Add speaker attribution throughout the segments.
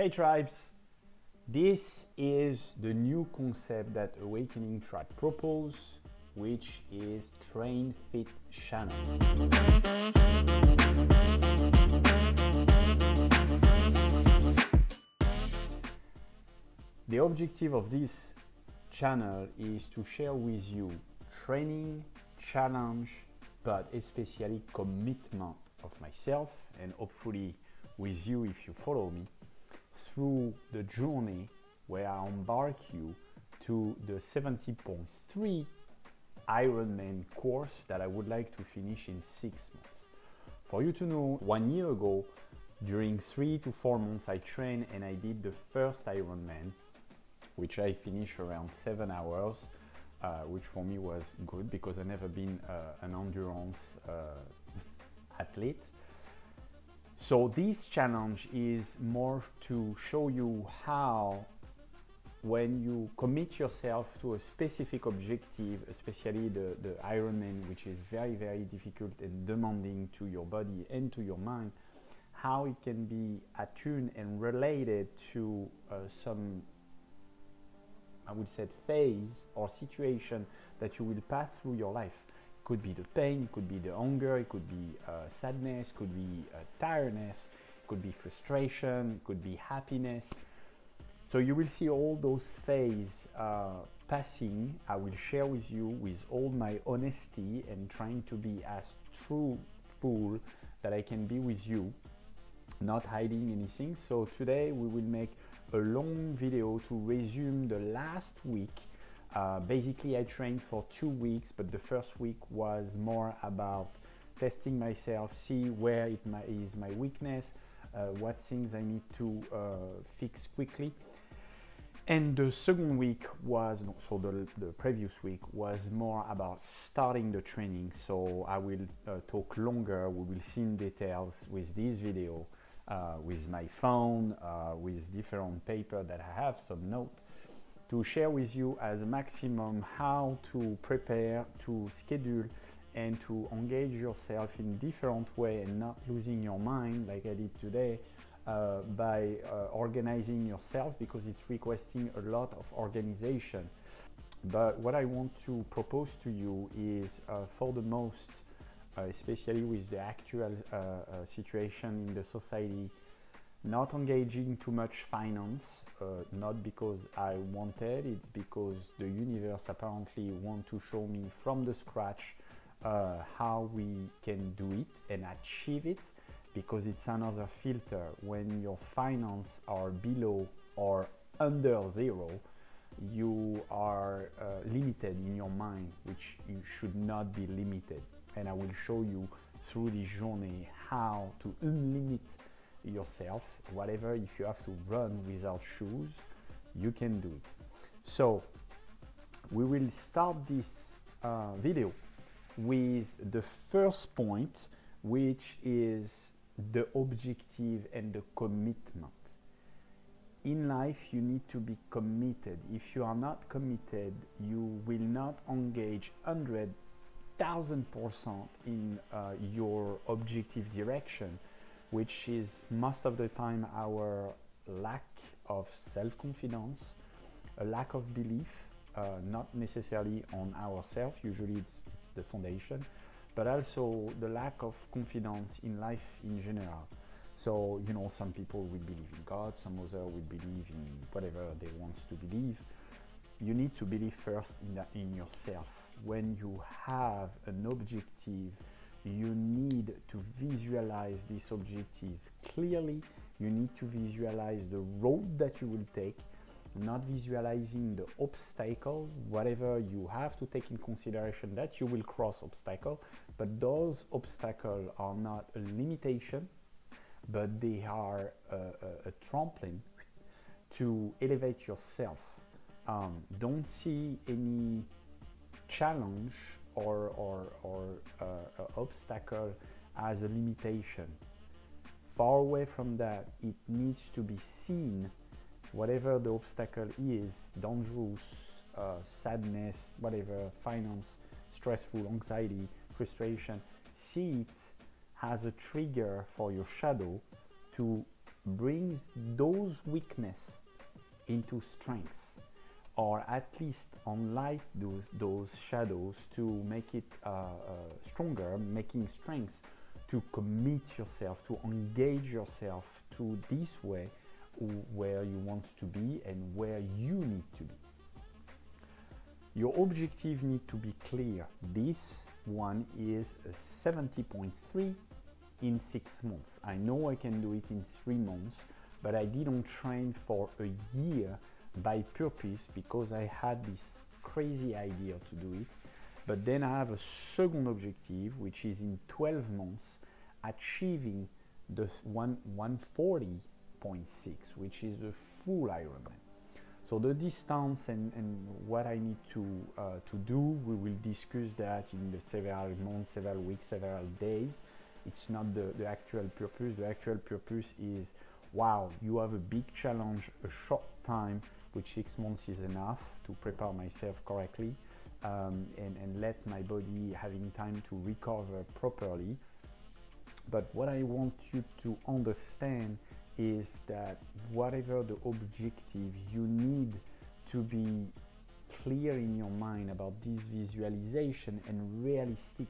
Speaker 1: Hey tribes! This is the new concept that Awakening Tribe proposes, which is TrainFitChannel. The objective of this channel is to share with you training, challenge, but especially commitment of myself and hopefully with you if you follow me through the journey where I embark you to the 70.3 Ironman course that I would like to finish in 6 months. For you to know, 1 year ago, during 3 to 4 months I trained and I did the first Ironman, which I finished around 7 hours, which for me was good because I've never been an endurance athlete. So this challenge is more to show you how, when you commit yourself to a specific objective, especially the Ironman, which is very, very difficult and demanding to your body and to your mind, how it can be attuned and related to some, I would say, phase or situation that you will pass through your life. It could be the pain, it could be the anger, it could be sadness, it could be tiredness, it could be frustration, it could be happiness. So you will see all those phases passing. I will share with you with all my honesty and trying to be as truthful that I can be with you, not hiding anything. So today we will make a long video to resume the last week. Basically I trained for 2 weeks, but the first week was more about testing myself, see where is my weakness, what things I need to fix quickly. And the second week was, so the previous week was more about starting the training. So I will talk longer, we will see in details with this video, with my phone, with different paper that I have, some notes, to share with you as a maximum how to prepare, to schedule, and to engage yourself in different way and not losing your mind like I did today by organizing yourself, because it's requesting a lot of organization. But what I want to propose to you is for the most, especially with the actual situation in the society, not engaging too much finance, not because I wanted, it's because the universe apparently want to show me from the scratch how we can do it and achieve it, because it's another filter. When your finance are below or under zero, you are limited in your mind, which you should not be limited. And I will show you through this journey how to unlimit yourself. Whatever, if you have to run without shoes, you can do it. So we will start this video with the first point, which is the objective and the commitment. In life you need to be committed. If you are not committed, you will not engage 100,000% in your objective direction, which is most of the time our lack of self-confidence, a lack of belief, not necessarily on ourselves, usually it's the foundation, but also the lack of confidence in life in general. So, you know, some people will believe in God, some others will believe in whatever they want to believe. You need to believe first in yourself. When you have an objective, you need to visualize this objective clearly. You need to visualize the road that you will take, not visualizing the obstacle, whatever you have to take in consideration that you will cross obstacle, but those obstacles are not a limitation, but they are a trampoline to elevate yourself. Don't see any challenge or obstacle as a limitation. Far away from that, it needs to be seen, whatever the obstacle is, dangerous, sadness, whatever, finance, stressful, anxiety, frustration, see it as a trigger for your shadow to brings those weakness into strengths, or at least unlight those shadows to make it stronger, making strengths to commit yourself, to engage yourself to this way where you want to be and where you need to be. Your objective need to be clear. This one is a 70.3 in 6 months. I know I can do it in 3 months, but I didn't train for a year by purpose because I had this crazy idea to do it. But then I have a second objective, which is in 12 months achieving the 140.6, which is a full Ironman. So the distance and what I need to do, we will discuss that in the several months, several weeks, several days. It's not the actual purpose. The actual purpose is, wow, you have a big challenge, a short time, which 6 months is enough to prepare myself correctly and let my body having time to recover properly. But what I want you to understand is that whatever the objective, you need to be clear in your mind about this visualization and realistic.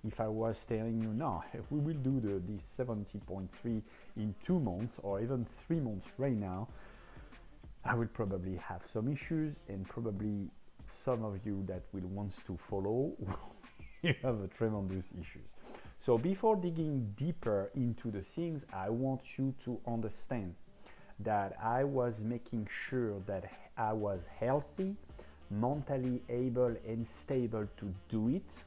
Speaker 1: If I was telling you, no, if we will do this 70.3 in 2 months or even 3 months right now, I will probably have some issues, and probably some of you that will want to follow, you have a tremendous issues. So before digging deeper into the things, I want you to understand that I was making sure that I was healthy, mentally able and stable to do it.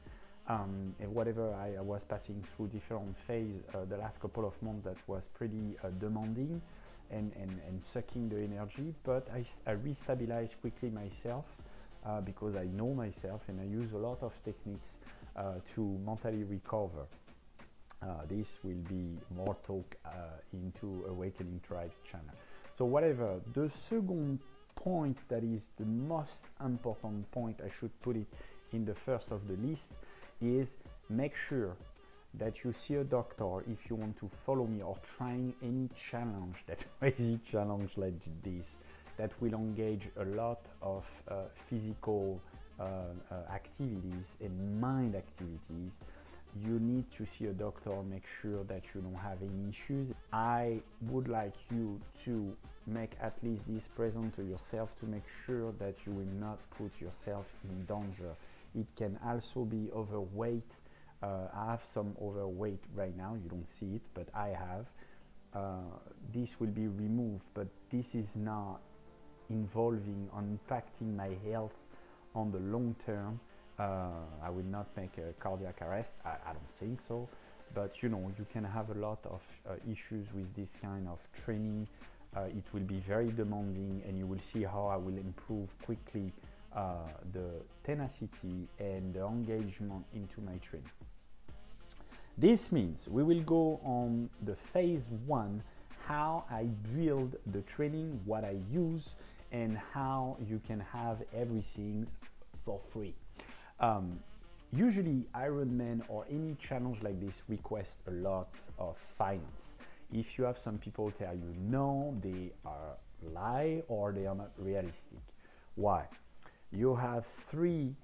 Speaker 1: And whatever I was passing through different phases the last couple of months, that was pretty demanding and sucking the energy, but I restabilized quickly myself because I know myself and I use a lot of techniques to mentally recover. This will be more talk into Awakening Tribes channel. So whatever, the second point that is the most important point, I should put it in the first of the list, is make sure that you see a doctor if you want to follow me or trying any challenge, that crazy challenge like this, that will engage a lot of physical activities and mind activities. You need to see a doctor, make sure that you don't have any issues. I would like you to make at least this present to yourself to make sure that you will not put yourself in danger. It can also be overweight. I have some overweight right now, you don't see it, but I have. This will be removed, but this is not involving or impacting my health on the long term. I will not make a cardiac arrest, I don't think so, but you know, you can have a lot of issues with this kind of training. It will be very demanding, and you will see how I will improve quickly the tenacity and the engagement into my training. This means we will go on the phase 1, how I build the training, what I use, and how you can have everything for free. Usually Ironman or any challenge like this requests a lot of finance. If you have some people tell you no, they are lie or they are not realistic. Why? You have 3,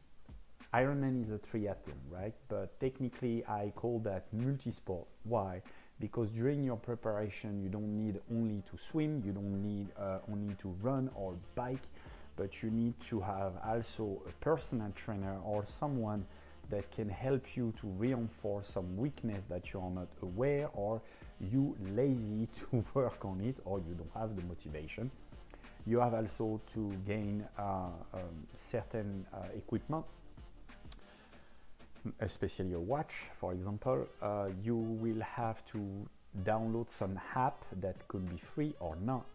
Speaker 1: Ironman is a triathlon, right? But technically I call that multisport. Why? Because during your preparation you don't need only to swim, you don't need only to run or bike, but you need to have also a personal trainer or someone that can help you to reinforce some weakness that you are not aware, or you lazy to work on it, or you don't have the motivation. You have also to gain certain equipment, especially a watch, for example. You will have to download some app that could be free or not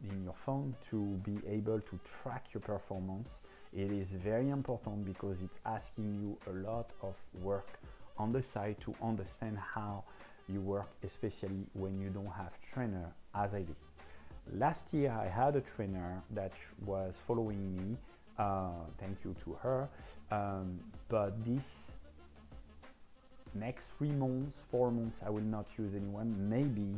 Speaker 1: in your phone to be able to track your performance. It is very important because it's asking you a lot of work on the side to understand how you work, especially when you don't have trainer as I do. Last year I had a trainer that was following me, thank you to her, but this next 3 months, 4 months I will not use anyone. Maybe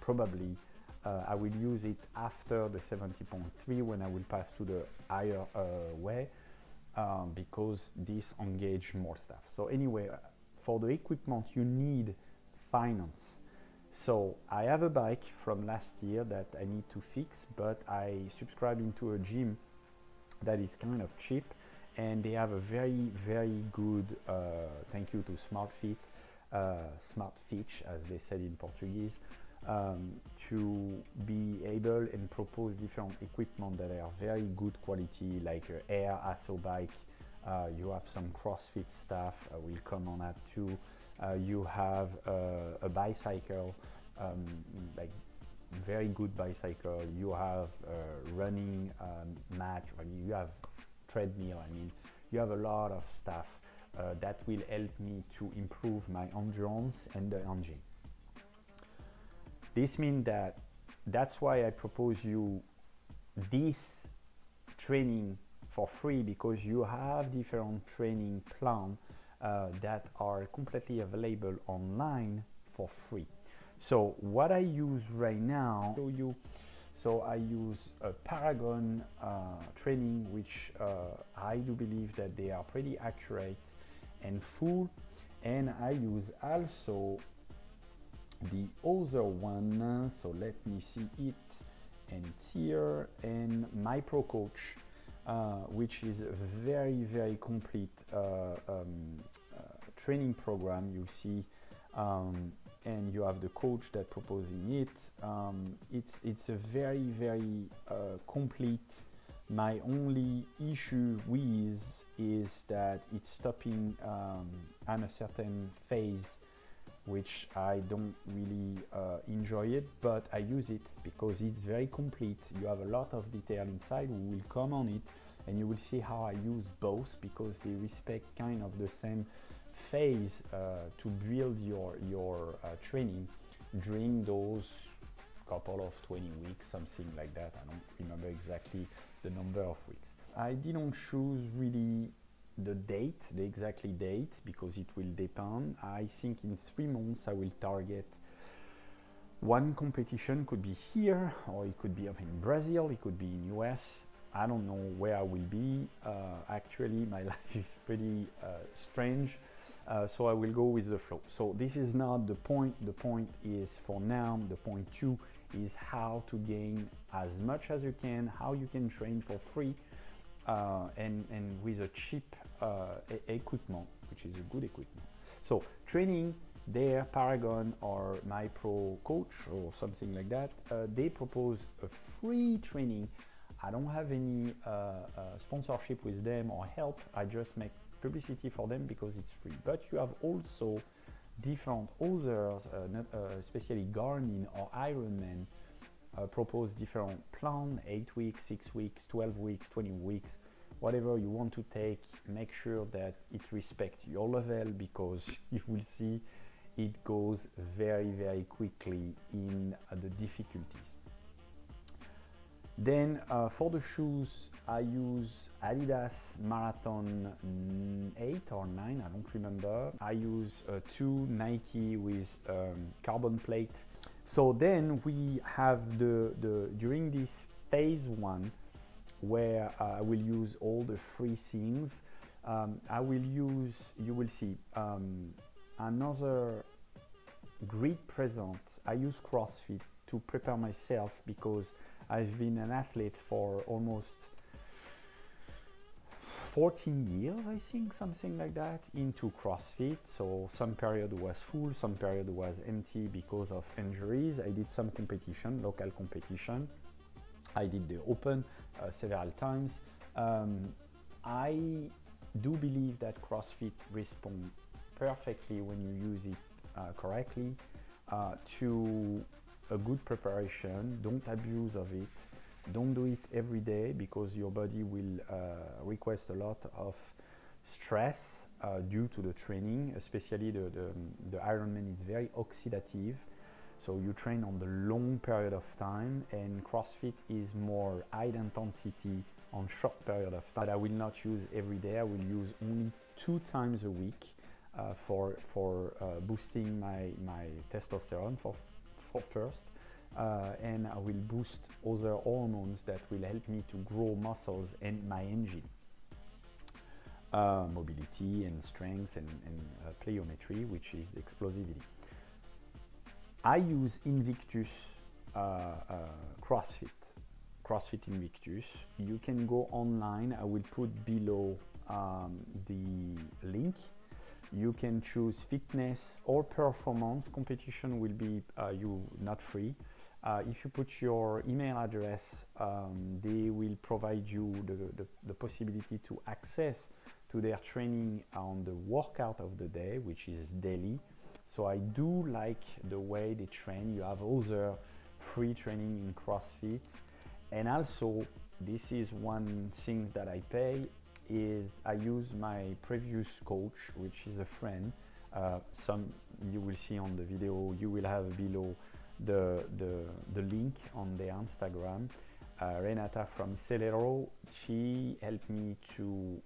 Speaker 1: probably I will use it after the 70.3 when I will pass to the higher way, because this engage more stuff. So anyway, for the equipment you need finance. So I have a bike from last year that I need to fix, but I subscribe into a gym that is kind of cheap, and they have a very, very good, thank you to SmartFitch, as they said in Portuguese, to be able and propose different equipment that are very good quality, like air ASO bike. You have some CrossFit stuff, we'll come on that too. You have a bicycle, like very good bicycle. You have running mat, you have treadmill. I mean, you have a lot of stuff that will help me to improve my endurance and the engine. This means that that's why I propose you this training for free, because you have different training plans that are completely available online for free. So what I use right now, show you. So I use a Paragon training, which I do believe that they are pretty accurate and full, and I use also the other one. So let me see it, and it's here, and my Pro Coach, which is a very, very complete training program. You see, and you have the coach that proposing it. It's a very, very complete. My only issue with is that it's stopping at a certain phase, which I don't really enjoy it, but I use it because it's very complete. You have a lot of detail inside. We will come on it, and you will see how I use both, because they respect kind of the same phase to build your training during those couple of 20 weeks, something like that. I don't remember exactly the number of weeks. I didn't choose really the date, the exact date, because it will depend. I think in 3 months I will target one competition. Could be here, or it could be up in Brazil, it could be in US. I don't know where I will be. Actually, my life is pretty strange, so I will go with the flow. So this is not the point. The point is, for now, the point 2 is how to gain as much as you can, how you can train for free, and with a cheap equipment, which is a good equipment. So training there, Paragon or my Pro Coach or something like that, they propose a free training. I don't have any sponsorship with them or help. I just make publicity for them because it's free. But you have also different others, especially Garmin or Ironman, propose different plan, 8 weeks, 6 weeks, 12 weeks, 20 weeks, whatever you want to take. Make sure that it respects your level, because you will see it goes very, very quickly in the difficulties. Then for the shoes, I use Adidas Marathon 8 or 9, I don't remember. I use 2 Nike with carbon plate. So then we have during this phase 1, where I will use all the free things. I will use, you will see, another great present. I use CrossFit to prepare myself, because I've been an athlete for almost 14 years, I think, something like that, into CrossFit. So some period was full, some period was empty because of injuries. I did some competition, local competition. I did the open several times. I do believe that CrossFit responds perfectly when you use it correctly to a good preparation. Don't abuse of it. Don't do it every day, because your body will request a lot of stress due to the training, especially the Ironman is very oxidative. So you train on the long period of time, and CrossFit is more high intensity on short period of time. But I will not use every day. I will use only 2 times a week for boosting my testosterone for first. and I will boost other hormones that will help me to grow muscles and my engine. Mobility and strength and plyometry, which is explosivity. I use Invictus CrossFit Invictus. You can go online. I will put below the link. You can choose fitness or performance. Competition will be not free. If you put your email address, they will provide you the possibility to access to their training on the workout of the day, which is daily. So I do like the way they train. You have other free training in CrossFit. And also, this is one thing that I pay, is I use my previous coach, which is a friend. Some you will see on the video, you will have below the link on their Instagram. Renata from Celero, she helped me to,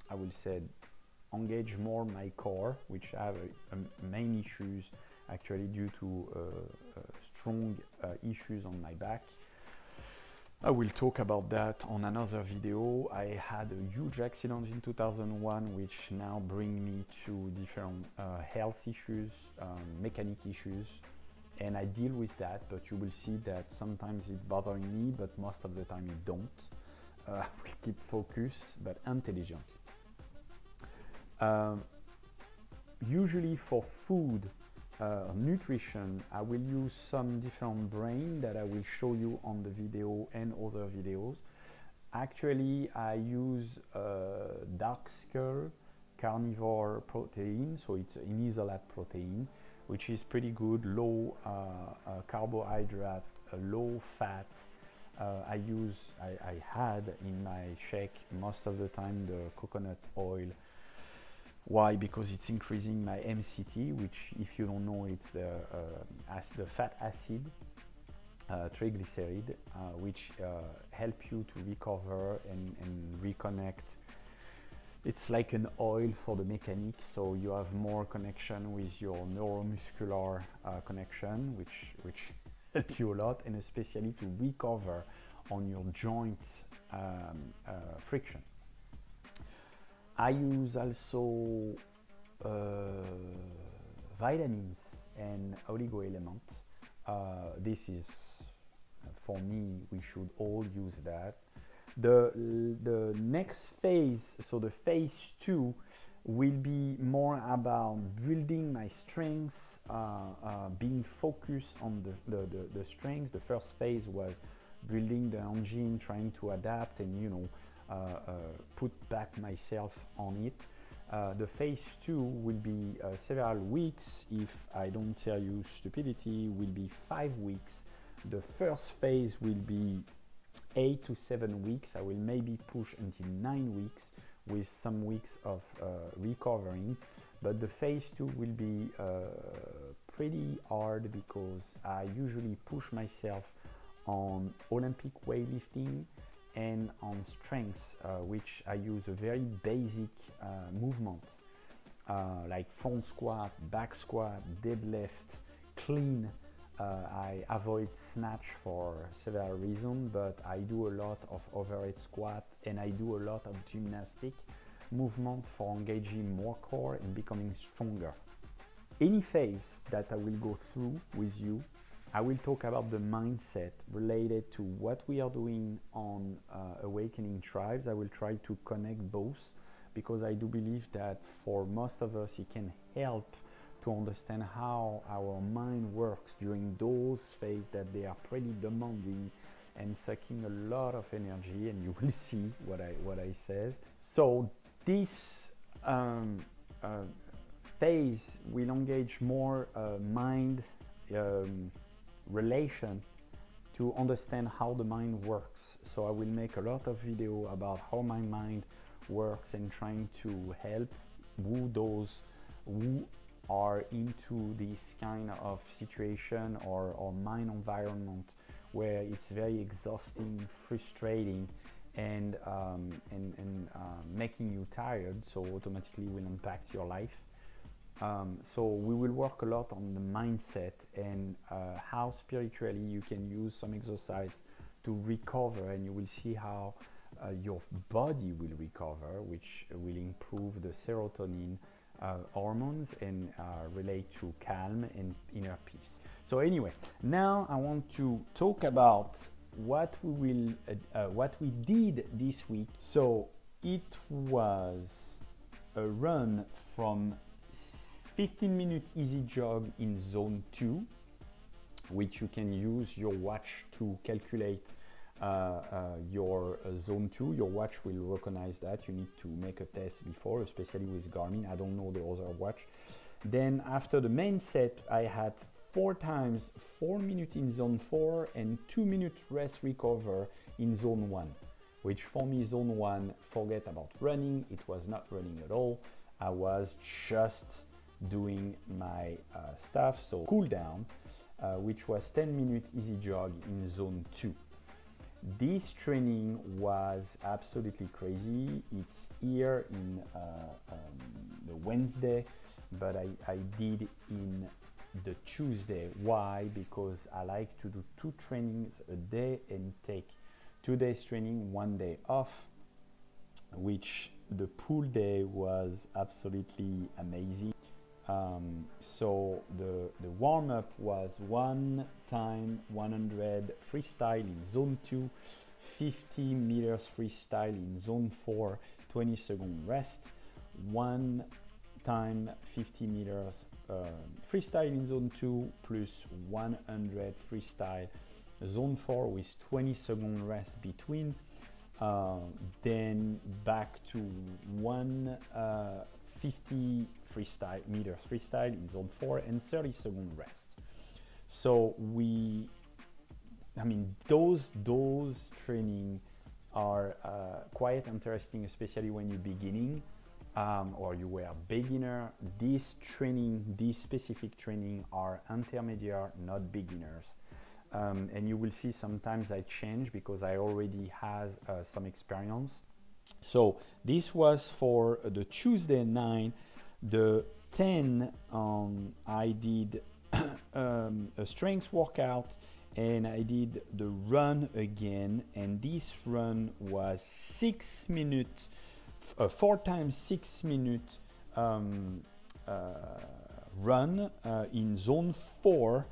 Speaker 1: I will say, engage more my core, which have main issues actually due to strong issues on my back. I will talk about that on another video. I had a huge accident in 2001, which now bring me to different health issues, mechanic issues, and I deal with that, but you will see that sometimes it's bothering me, but most of the time it don't. I will keep focus, but intelligent. Usually for food, nutrition, I will use some different brain that I will show you on the video and other videos. Actually, I use dark skull carnivore protein, so it's an isolate protein, which is pretty good, low carbohydrate, low fat. I had in my shake most of the time the coconut oil. Why? Because it's increasing my MCT, which, if you don't know, it's the fat acid, triglyceride, which help you to recover and reconnect. It's like an oil for the mechanic, so you have more connection with your neuromuscular connection, which help you a lot, and especially to recover on your joint friction. I use also vitamins and oligo-element. This is, for me, we should all use that. The next phase, so the phase 2, will be more about building my strengths, being focused on the strengths. The first phase was building the engine, trying to adapt and put back myself on it. The phase 2 will be several weeks. If I don't tell you stupidity, will be 5 weeks. The first phase will be 8 to 7 weeks. I will maybe push until 9 weeks with some weeks of recovering. But the phase 2 will be pretty hard because I usually push myself on Olympic weightlifting and on strength, which I use a very basic movement like front squat, back squat, deadlift, clean. I avoid snatch for several reasons, but I do a lot of overhead squat and I do a lot of gymnastic movement for engaging more core and becoming stronger. Any phase that I will go through with you, I will talk about the mindset related to what we are doing on Awakening Tribes. I will try to connect both because I do believe that for most of us it can help to understand how our mind works during those phases that they are pretty demanding and sucking a lot of energy, and you will see what I says. So this phase will engage more mind relation to understand how the mind works. So I will make a lot of video about how my mind works and trying to help those who are into this kind of situation or mind environment where it's very exhausting, frustrating, and making you tired, so automatically will impact your life. So we will work a lot on the mindset and how spiritually you can use some exercise to recover, and you will see how your body will recover, which will improve the serotonin hormones and relate to calm and inner peace. So anyway, now I want to talk about what we did this week. So it was a run from 15-minute easy jog in zone 2, which you can use your watch to calculate your zone 2. Your watch will recognize that. You need to make a test before, especially with Garmin. I don't know the other watch. Then after the main set, I had 4 times 4 minutes in zone 4 and 2 minutes rest recover in zone 1, which for me, zone 1, forget about running. It was not running at all. I was just doing my stuff, so cool down, which was 10-minute easy jog in zone 2. This training was absolutely crazy. It's here in the Wednesday, but I did in the Tuesday. Why? Because I like to do 2 trainings a day and take 2 days training, 1 day off, which the pool day was absolutely amazing. So the warm-up was 1 time 100 freestyle in zone 2, 50 meters freestyle in zone 4, 20-second rest, 1 time 50 meters freestyle in zone 2 plus 100 freestyle zone 4 with 20-second rest between, then back to 150 meters freestyle in zone 4 and 30-second rest. So those training are quite interesting, especially when you're beginning or you were a beginner. This specific training are intermediate, not beginners. And you will see sometimes I change because I already have some experience. So this was for the Tuesday night. The 10, I did a strength workout and I did the run again. And this run was 6 minutes, 4 times 6 minute run in zone 4.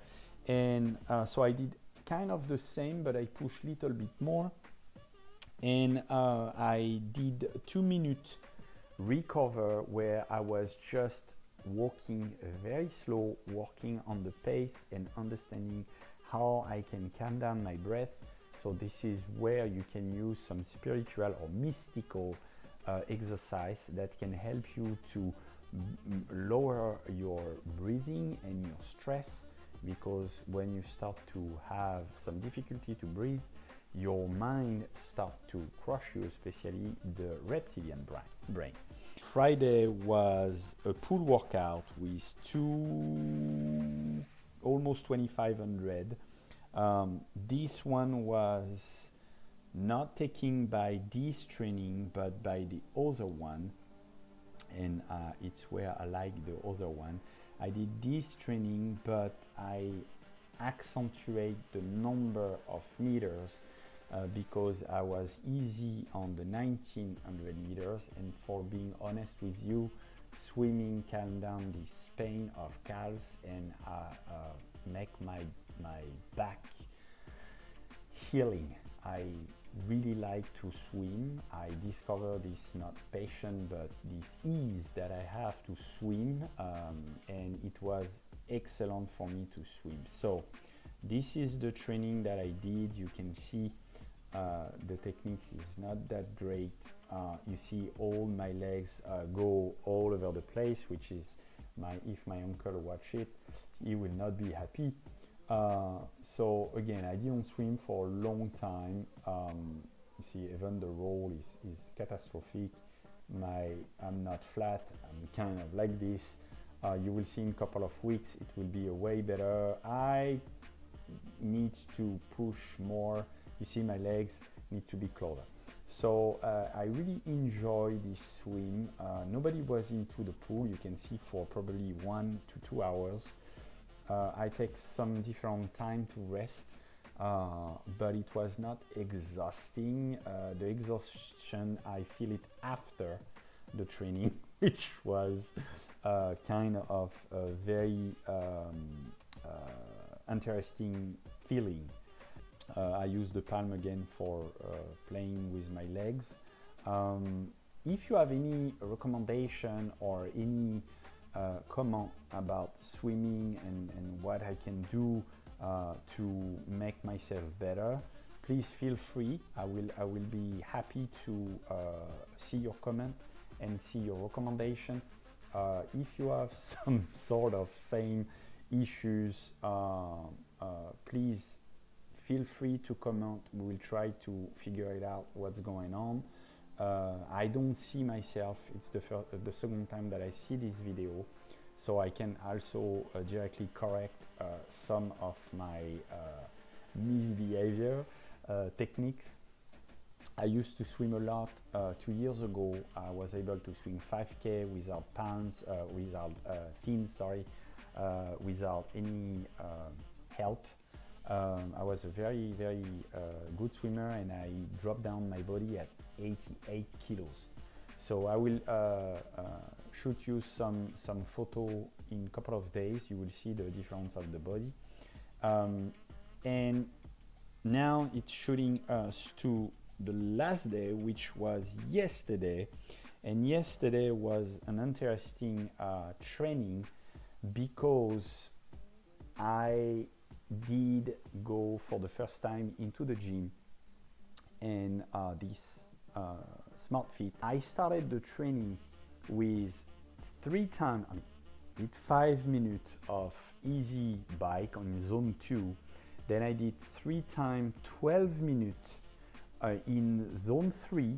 Speaker 1: And so I did kind of the same, but I pushed a little bit more. And I did 2 minute recover where I was just walking very slow, working on the pace and understanding how I can calm down my breath. So this is where you can use some spiritual or mystical exercise that can help you to lower your breathing and your stress, because when you start to have some difficulty to breathe, your mind starts to crush you, especially the reptilian brain. Friday was a pool workout with almost 2,500. This one was not taken by this training, but by the other one. And it's where I like the other one. I did this training, but I accentuate the number of meters because I was easy on the 1,900 meters, and for being honest with you, swimming calm down this pain of calves and make my back healing. I really like to swim. I discovered this not passion but this ease that I have to swim, and it was excellent for me to swim. So this is the training that I did. You can see the technique is not that great. You see all my legs go all over the place, which is if my uncle watch it, he will not be happy. So again, I didn't swim for a long time. You see, even the roll is catastrophic. I'm not flat, I'm kind of like this. You will see in a couple of weeks it will be way better. I need to push more. You see, my legs need to be closer. So I really enjoy this swim. Nobody was into the pool. You can see for probably 1 to 2 hours. I take some different time to rest, but it was not exhausting. The exhaustion, I feel it after the training, which was kind of a very interesting feeling. I use the palm again for playing with my legs. If you have any recommendation or any comment about swimming and what I can do to make myself better, please feel free. I will be happy to see your comment and see your recommendation. If you have some sort of same issues, please feel free to comment. We will try to figure it out what's going on. I don't see myself. It's the second time that I see this video, so I can also directly correct some of my misbehavior techniques. I used to swim a lot. 2 years ago, I was able to swim 5K without palms, without fins, sorry, without any help. I was a very good swimmer, and I dropped down my body at 88 kilos. So I will shoot you some photo in a couple of days. You will see the difference of the body. And now it's shooting us to the last day, which was yesterday. And yesterday was an interesting training because I did go for the first time into the gym and this Smart Fit. I started the training with 5 minutes of easy bike on zone 2. Then I did 3 times 12 minutes in zone 3,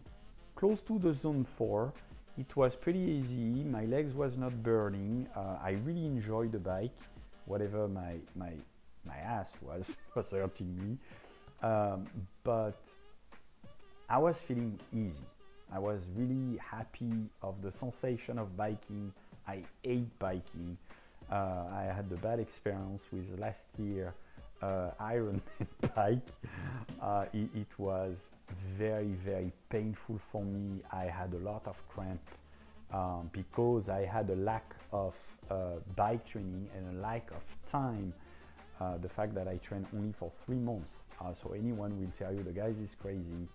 Speaker 1: close to the zone 4. It was pretty easy. My legs was not burning. I really enjoyed the bike, whatever my ass was hurting me, but I was feeling easy. I was really happy of the sensation of biking. I hate biking. I had the bad experience with last year Ironman bike. It was very painful for me. I had a lot of cramp because I had a lack of bike training and a lack of time. The fact that I trained only for 3 months. So anyone will tell you the guy is crazy.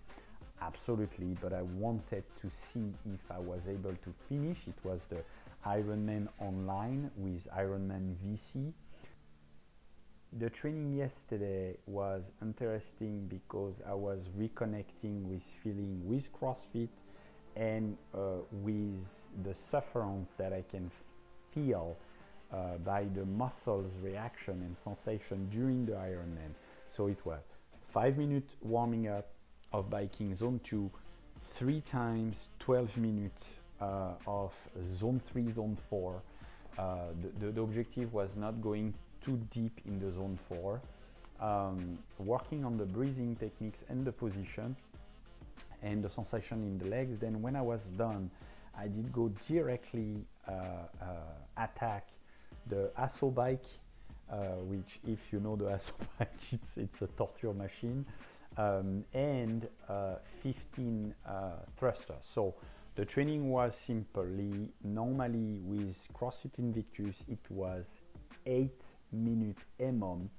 Speaker 1: Absolutely, but I wanted to see if I was able to finish. It was the Ironman online with Ironman VC. The training yesterday was interesting because I was reconnecting with feeling with CrossFit and with the sufferance that I can feel by the muscles reaction and sensation during the Ironman. So it was 5 minutes warming up of biking zone 2, 3 times 12 minutes of zone 3, zone 4. The objective was not going too deep in the zone 4, working on the breathing techniques and the position and the sensation in the legs. Then when I was done, I did go directly attack the ASSO bike, which, if you know the ASSO bike, it's a torture machine, and 15 thrusters. So the training was simply, normally with CrossFit Invictus, it was 8 minutes EMOM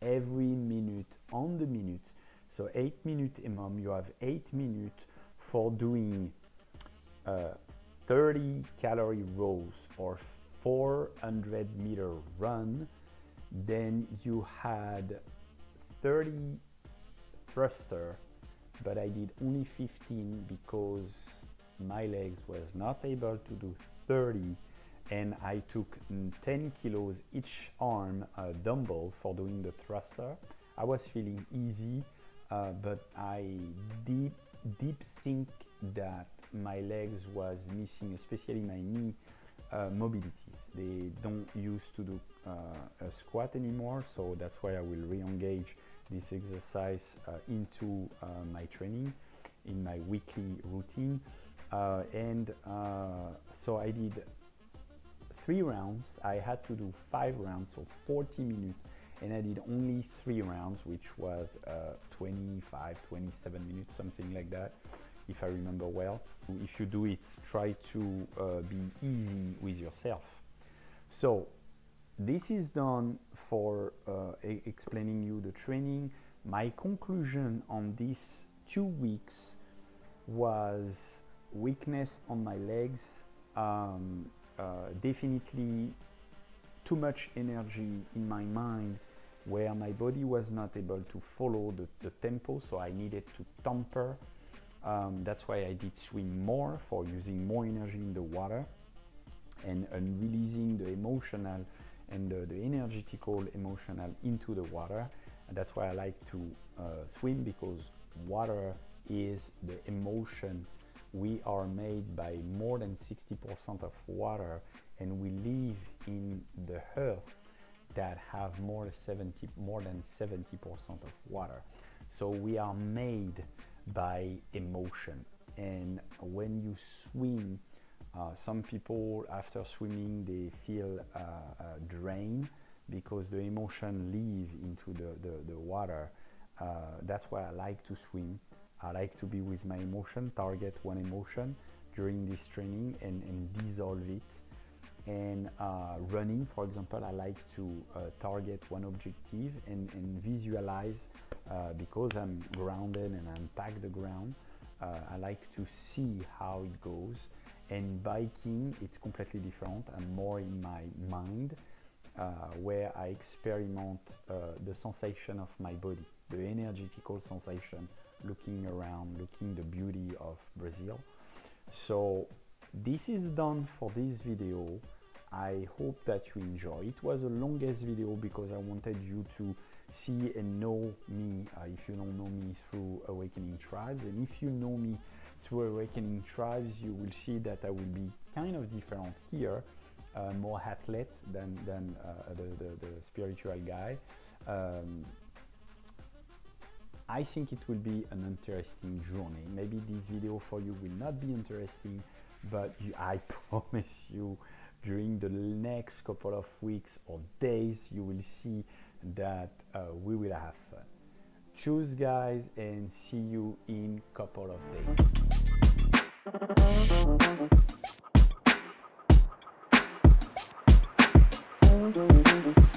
Speaker 1: every minute on the minute. So 8 minutes EMOM, you have 8 minutes for doing 30 calorie rows or 400-meter run. Then you had 30 thruster, but I did only 15 because my legs was not able to do 30, and I took 10 kilos each arm dumbbell for doing the thruster. I was feeling easy, but I deep think that my legs was missing, especially my knee mobilities. They don't used to do a squat anymore, so that's why I will re-engage this exercise into my training. in my weekly routine. So I did 3 rounds. I had to do 5 rounds, so 40 minutes, and I did only 3 rounds, which was 25, 27 minutes, something like that, if I remember well. If you do it, try to be easy with yourself. So this is done for explaining you the training. My conclusion on these 2 weeks was weakness on my legs, definitely too much energy in my mind where my body was not able to follow the tempo, so I needed to temper. That's why I did swim more, for using more energy in the water and releasing the emotional and the energetical emotional into the water. And that's why I like to swim, because water is the emotion. We are made by more than 60% of water, and we live in the earth that have more than 70% of water. So we are made by emotion. And when you swim, some people after swimming, they feel drained because the emotion leave into the water. That's why I like to swim. I like to be with my emotion, target one emotion during this training and dissolve it. And running, for example, I like to target one objective and visualize, because I'm grounded and I'm packed the ground. I like to see how it goes. And biking, it's completely different. I'm more in my mind, where I experiment the sensation of my body, the energetical sensation, looking around, looking the beauty of Brazil. So this is done for this video. I hope that you enjoy. It was the longest video because I wanted you to see and know me, if you don't know me through Awakening Tribes. And if you know me through Awakening Tribes, you will see that I will be kind of different here, more athlete than the spiritual guy. I think it will be an interesting journey. Maybe this video for you will not be interesting, but I promise you, during the next couple of weeks or days, you will see that we will have fun. Choose, guys, and see you in a couple of days.